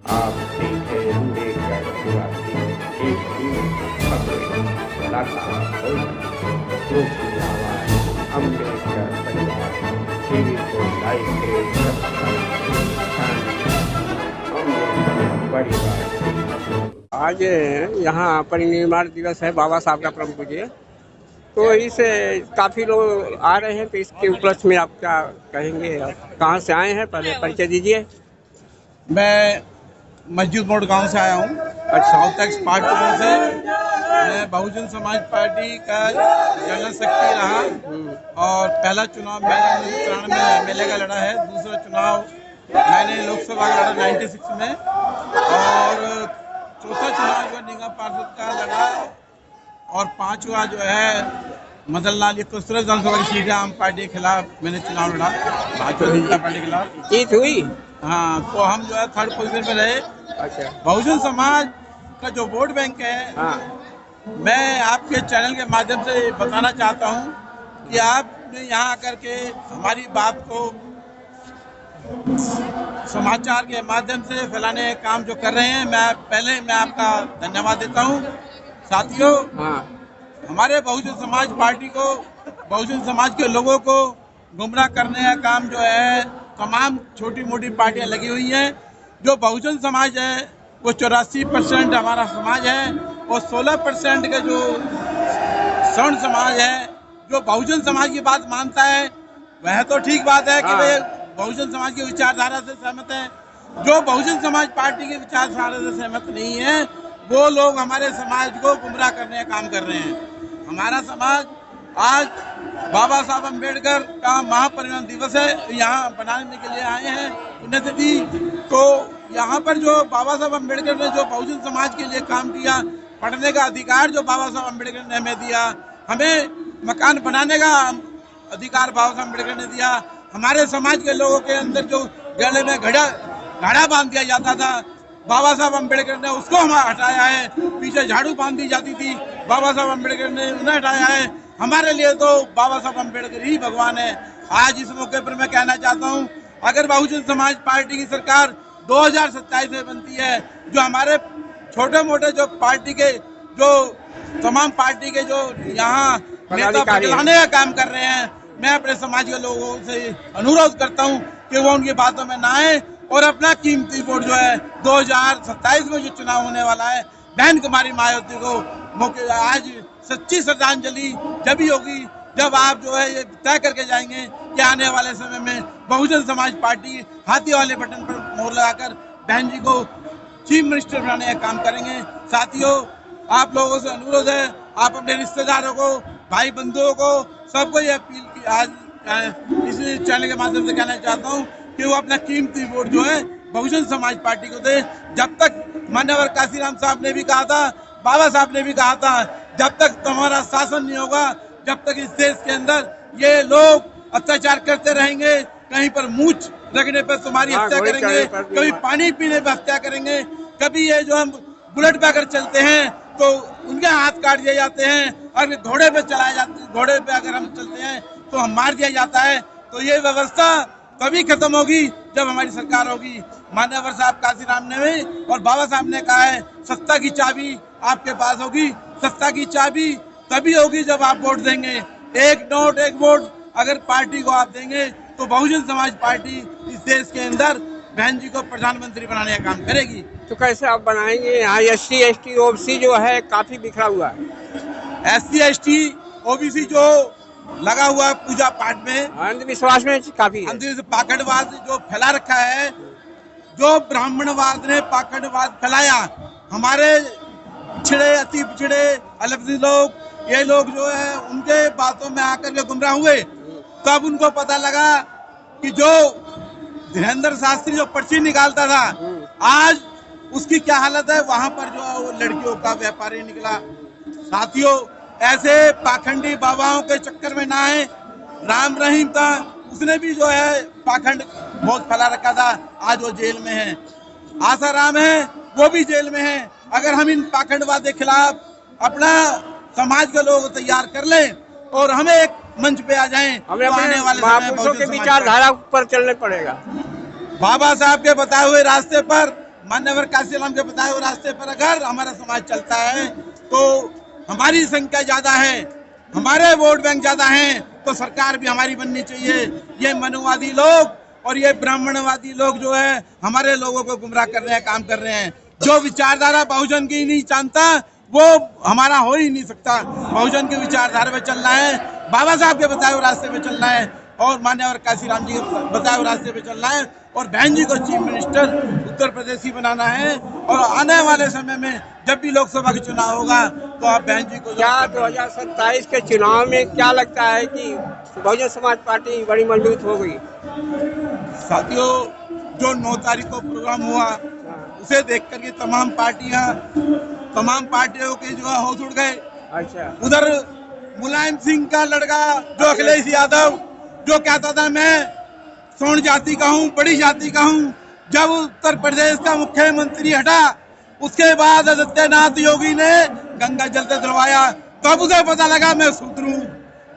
आप देखें अम्बेडकर निवासी एक ही खबरें लगातार ग्रुप की आवाज अम्बेडकर परिवार टीवी को लाइक करें, सब्सक्राइब अम्बेडकर परिवार। आज यहाँ परिनिर्वाण दिवस है बाबा साहब का परम पूज्य, तो इस काफ़ी लोग आ रहे हैं, तो इसके उपलक्ष्य में आप क्या कहेंगे? आप कहाँ से आए हैं, पहले परिचय दीजिए। मैं मस्जिद मोड़ गांव से आया हूँ। साउथ एक्स पार्ट टू से मैं बहुजन समाज पार्टी का जनरल सेक्रेटरी रहा और पहला चुनाव मैंने 1993 में एमएलए का लड़ा है। दूसरा चुनाव मैंने लोकसभा का लड़ा 96 में और चौथा चुनाव जो निगम पार्षद का लड़ा और पांचवा जो है मदन लाल ये कुशरत विधानसभा की सीट आम पार्टी के खिलाफ मैंने चुनाव लड़ा, भारतीय जनता पार्टी के खिलाफ जीत हुई। हाँ, तो हम जो है थर्ड पोजीशन में रहे। अच्छा, बहुजन समाज का जो वोट बैंक है, हाँ, मैं आपके चैनल के माध्यम से बताना चाहता हूँ कि आपने यहाँ आकर के हमारी बात को समाचार के माध्यम से फैलाने का काम जो कर रहे हैं, मैं आपका धन्यवाद देता हूँ। साथियों, हाँ, हमारे बहुजन समाज पार्टी को, बहुजन समाज के लोगों को गुमराह करने का काम जो है तमाम छोटी मोटी पार्टियां लगी हुई हैं। जो बहुजन समाज है वो 84% हमारा समाज है और 16% का जो स्वर्ण समाज है जो बहुजन समाज की बात मानता है। वह तो ठीक बात है कि वे बहुजन समाज की विचारधारा से सहमत है। जो बहुजन समाज पार्टी की विचारधारा से सहमत नहीं है वो लोग हमारे समाज को गुमराह करने का काम कर रहे हैं। हमारा समाज आज बाबा साहब अम्बेडकर का महापरिनिर्वाण दिवस है, यहाँ बनाने के लिए आए हैं पुण्यतिथि। तो यहाँ पर जो बाबा साहब अम्बेडकर ने जो बहुजन समाज के लिए काम किया, पढ़ने का अधिकार जो बाबा साहब अम्बेडकर ने हमें दिया, हमें मकान बनाने का अधिकार बाबा साहब अम्बेडकर ने दिया, हमारे समाज के लोगों के अंदर जो गले में घड़ा बांध दिया जाता था बाबा साहब अम्बेडकर ने उसको हमें हटाया है। पीछे झाड़ू बांध दी जाती थी, बाबा साहब अम्बेडकर ने उन्हें हटाया है। हमारे लिए तो बाबा साहब अम्बेडकर ही भगवान है। आज इस मौके पर मैं कहना चाहता हूँ, अगर बहुजन समाज पार्टी की सरकार 2027 में बनती है, जो हमारे छोटे मोटे जो पार्टी के जो तमाम पार्टी के जो यहाँ नेता बदलाने का काम कर रहे हैं, मैं अपने समाज के लोगों से अनुरोध करता हूँ कि वो उनकी बातों में ना आए और अपना कीमती वोट जो है 2027 में जो चुनाव होने वाला है, बहन कुमारी मायावती को मौके आज सच्ची श्रद्धांजलि जब ही होगी जब आप जो है ये तय करके जाएंगे कि आने वाले समय में बहुजन समाज पार्टी हाथी वाले बटन पर मोहर लगाकर बहन जी को चीफ मिनिस्टर बनाने का काम करेंगे। साथियों, आप लोगों से अनुरोध है, आप अपने रिश्तेदारों को, भाई बंधुओं को, सबको ये अपील की आज इस चैनल के माध्यम से कहना चाहता हूँ कि वो अपना कीमती वोट जो है बहुजन समाज पार्टी को दे। जब तक मान्यवर काशीराम साहब ने भी कहा था, बाबा साहब ने भी कहा था, जब तक तुम्हारा शासन नहीं होगा, जब तक इस देश के अंदर ये लोग अत्याचार करते रहेंगे, कहीं पर मूछ रखने पर तुम्हारी हत्या करेंगे, कभी पानी पीने पर हत्या करेंगे, कभी ये जो हम बुलेट पे अगर चलते हैं तो उनके हाथ काट दिए जाते हैं, अगर घोड़े पे चलाए जाते, घोड़े पे अगर हम चलते हैं तो हम मार दिया जाता है। तो ये व्यवस्था तभी खत्म होगी जब हमारी सरकार होगी। मान्यवर साहब काशीराम ने भी और बाबा साहब ने कहा है, सत्ता की चाबी आपके पास होगी। सत्ता की चाबी तभी होगी जब आप वोट देंगे। एक नोट एक वोट अगर पार्टी को आप देंगे तो बहुजन समाज पार्टी इस देश के अंदर बहन जी को प्रधानमंत्री बनाने का काम करेगी। तो कैसे आप बनाएंगे? यहाँ SC ST OBC जो है काफी बिखरा हुआ है। SC ST OBC जो लगा हुआ है पूजा पाठ में, अंधविश्वास में काफी पाखंडवाद जो फैला रखा है, जो ब्राह्मणवाद ने पाखंडवाद फैलाया, हमारे पिछड़े अति पिछड़े अल्पसंख्यक लोग, ये लोग जो है उनके बातों में आकर के गुमराह हुए। तब उनको पता लगा कि जो धीरेन्द्र शास्त्री जो पर्ची निकालता था, आज उसकी क्या हालत है। वहां पर जो है वो लड़कियों का व्यापारी निकला। साथियों, ऐसे पाखंडी बाबाओं के चक्कर में ना आए। राम रहीम था, उसने भी जो है पाखंड बहुत फैला रखा था, आज वो जेल में है। आसाराम है, वो भी जेल में है। अगर हम इन पाखंडवाद के खिलाफ अपना समाज के लोग तैयार कर लें और हमें एक मंच पे आ जाएं, हमें तो आने वाले समय के विचारधारा पर चलने पड़ेगा। बाबा साहब के बताए हुए रास्ते पर मान्यवर काशीराम के बताए हुए रास्ते पर अगर हमारा समाज चलता है तो हमारी संख्या ज्यादा है, हमारे वोट बैंक ज्यादा हैं, तो सरकार भी हमारी बननी चाहिए। ये मनुवादी लोग और ये ब्राह्मणवादी लोग जो है हमारे लोगों को गुमराह कर रहे हैं, काम कर रहे हैं। जो विचारधारा बहुजन की नहीं जानता वो हमारा हो ही नहीं सकता। बहुजन की विचारधारा में चलना है, बाबा साहब के बताए हुए रास्ते पे चलना है और मान्यवर काशीराम जी के बताए हुए रास्ते पे चलना है और बहन जी को चीफ मिनिस्टर उत्तर प्रदेश ही बनाना है। और आने वाले समय में जब भी लोकसभा का चुनाव होगा तो आप बहन जी को क्या 2027 के चुनाव में क्या लगता है कि बहुजन समाज पार्टी बड़ी मजबूत हो गई? साथियों, जो 9 तारीख को प्रोग्राम हुआ उसे देख करके तमाम पार्टियों के जो है होश उड़ गए। अच्छा। उधर मुलायम सिंह का लड़का जो अखिलेश यादव जो कहता था मैं सोन जाति का हूँ, बड़ी जाति का हूँ, जब उत्तर प्रदेश का मुख्यमंत्री हटा उसके बाद आदित्यनाथ योगी ने गंगा जल से धुलवाया, तब उसे पता लगा मैं शूद्र हूँ।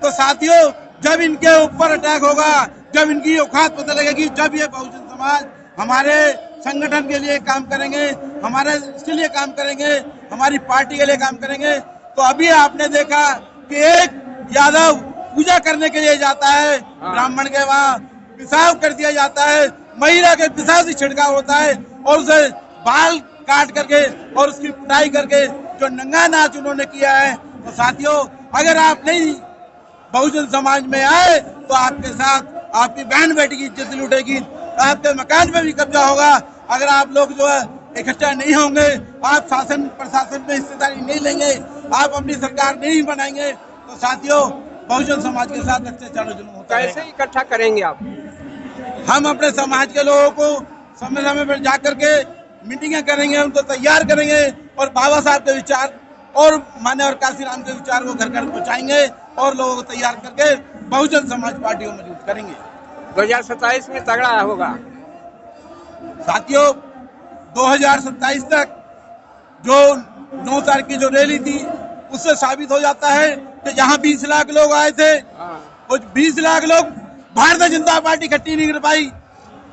तो साथियों, जब इनके ऊपर अटैक होगा, जब इनकी औकात पता लगेगी, जब ये बहुजन समाज हमारे संगठन के लिए काम करेंगे, हमारे इसके लिए काम करेंगे, हमारी पार्टी के लिए काम करेंगे। तो अभी आपने देखा कि एक यादव पूजा करने के लिए जाता है, ब्राह्मण के वहाँ पेशाब कर दिया जाता है, महिला के पेशाब से छिड़काव होता है और उसे बाल काट करके और उसकी पिटाई करके जो नंगा नाच उन्होंने किया है। तो साथियों, अगर आप नहीं बहुजन समाज में आए तो आपके साथ आपकी बहन बेटी की इज्जत लूटेगी, आपके मकान में भी कब्जा होगा। अगर आप लोग जो है इकट्ठा नहीं होंगे, आप शासन प्रशासन में हिस्सेदारी नहीं लेंगे, आप अपनी सरकार नहीं बनाएंगे, तो साथियों बहुजन समाज के साथ अत्याचार जुल्म होता है। कैसे इकट्ठा करेंगे आप? हम अपने समाज के लोगों को समय समय पर जाकर के मीटिंगें करेंगे, उनको तैयार करेंगे और बाबा साहब के विचार और मान्यवर काशीराम के विचार को घर घर पहुँचाएंगे और लोगों को तैयार करके बहुजन समाज पार्टी को मजबूत करेंगे। 2027 में तगड़ा होगा साथियों। 2027 तक जो 9 तारीख की जो रैली थी उससे साबित हो जाता है कि जहाँ 20 लाख लोग आए थे वो 20 लाख लोग भारतीय जनता पार्टी इकट्ठी नहीं कर पाई,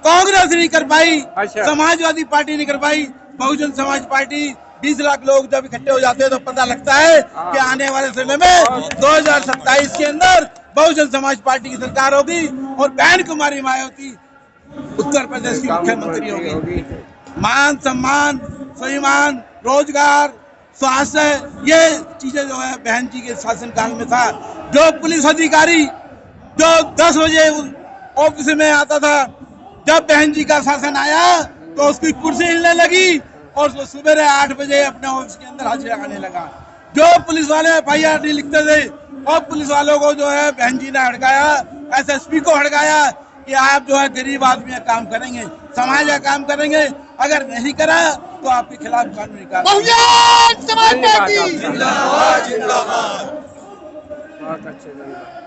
कांग्रेस नहीं कर पाई, अच्छा। समाजवादी पार्टी नहीं कर पाई। बहुजन समाज पार्टी 20 लाख लोग जब इकट्ठे हो जाते हैं तो पता लगता है कि आने वाले समय में 2027 के अंदर बहुजन समाज पार्टी की सरकार होगी और बहन कुमारी मायावती उत्तर प्रदेश की मुख्यमंत्री होगी। मान सम्मान, स्वाभिमान, रोजगार, स्वास्थ्य, ये चीजें जो है बहन जी के शासनकाल में था। जो पुलिस अधिकारी जो 10 बजे ऑफिस में आता था, जब बहन जी का शासन आया तो उसकी कुर्सी हिलने लगी और वो सुबह 8 बजे अपने ऑफिस के अंदर हाजिरी लगाने लगा। जो पुलिस वाले FIR नहीं लिखते थे और पुलिस वालों को जो है बहन जी ने हड़काया, SSP को हड़काया कि आप जो है गरीब आदमी का काम करेंगे, समाज का काम करेंगे, अगर नहीं करा तो आपके खिलाफ कानूनी कार्रवाई। जिंदाबाद जिंदाबाद। बहुत अच्छे धन्यवाद।